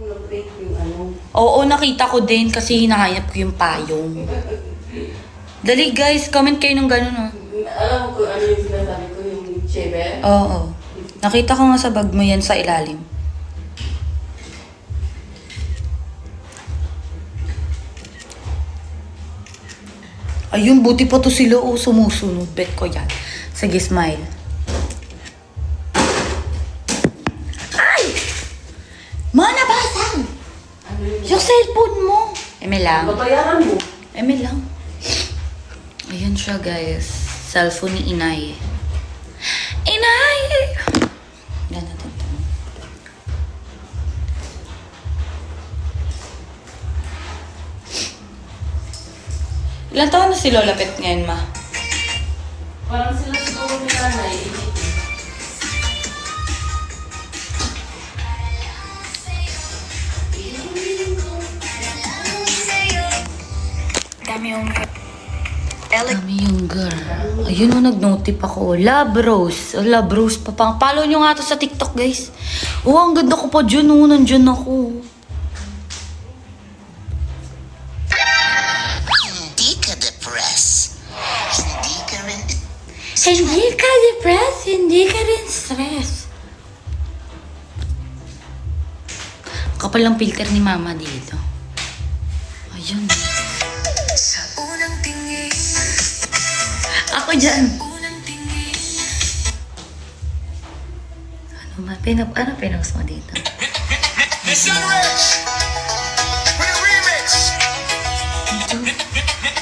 nag-break yung ano. Oo, nakita ko din kasi hinahanap ko yung payong. Dali guys, comment kayo ng gano'n, oh. Alam mo kung ano yung sinasabi ko, yung chebe? Oo. Nakita ko nga sa bag mo yan sa ilalim. Ayun, buti pa to sila, oh, sumusunod. Bet ko yan. Sige, smile. Ay! Manabasag! Ano yun? Yung cellphone mo! Eme lang. Babayaran mo. Eme lang. Ayan siya, guys. Cellphone ni Inay. Inay! Yan natin to. Ilan taon na si Lola Pet ngayon, ma? Parang sila siguro ni nanay. Dami yung girl. Ayun, oh, nag-notif ako. Love Rose. Oh, Love Rose pa pang. Follow nyo nga to sa TikTok, guys. Oh, ang ganda ko pa dyan. Oh, nandyan ako. Hindi ka depressed. Hindi ka rin... Hindi ka depressed. Hindi ka rin stress. Kapal lang filter ni mama dito. Ayun. Sa unang tingin, Ako dyan. unang tingin. Ano pinost mo dito? Mission Rich! With remix!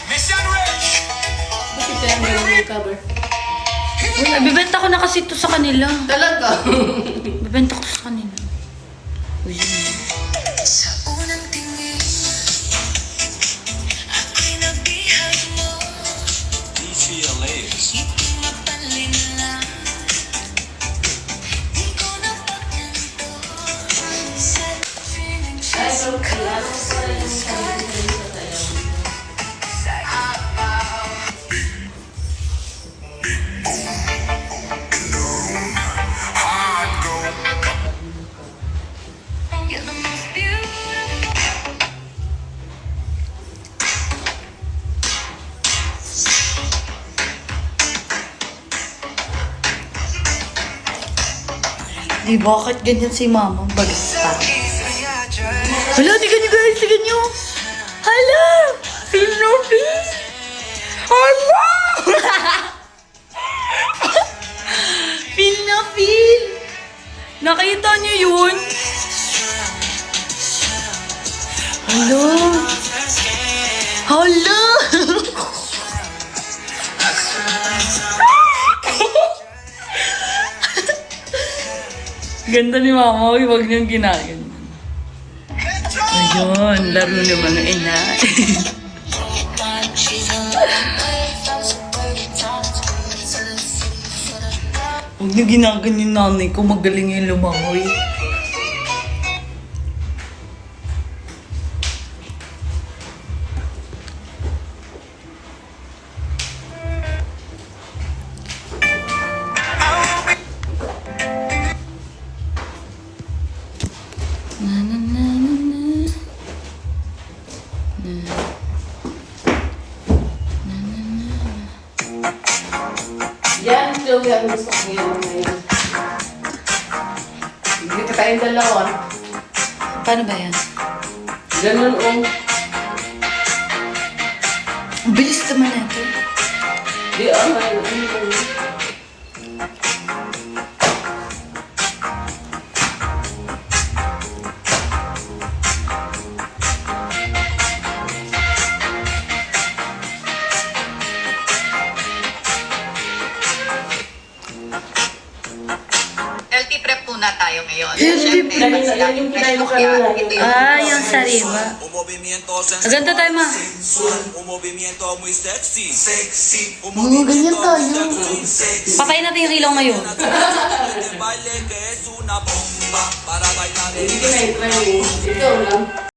Mission Rich! Bakit kaya meron yung cover? Uy, bibenta ko na kasi ito sa kanila. Talaga? Bibenta ko sa kanila. Uy, yun. Sa unang tingin, ako'y nabihag mo. Ngiti mapalin lang. Di ko napakanto sa feeling Ay, pero kailangan ko pa rin yung sarili sa tayo. You're the most beautiful. Di bakit ganyan si mama? Balista. Hala, tigan nyo guys, tigan nyo. Hala! Feel no feel. Hala! Feel na feel. Nakita nyo yun? Hala! Hala! Ganda ni mama, huwag niyang ginagan. Ayun, laro ng mga ina. Huwag niyo ginagan yung nanay ko, magaling yung lumangoy. Na na na na na. Yan, Joey, ang gusto ko ngayon. Hindi ka tayong dalawa. Paano ba yan? Ganun, oh. Ang bilis naman natin. Di, ano. Healthy prep muna tayo ngayon. Healthy Siyempre, prep. mas laging Yung fresh kinain mo kaya kanina. ito yung Ah, yung sariwa. Maganda tayo, ma. Oo, ganyan tayo. Patayin natin yung ilaw ngayon. Hindi ka na-try mo. Ikaw lang.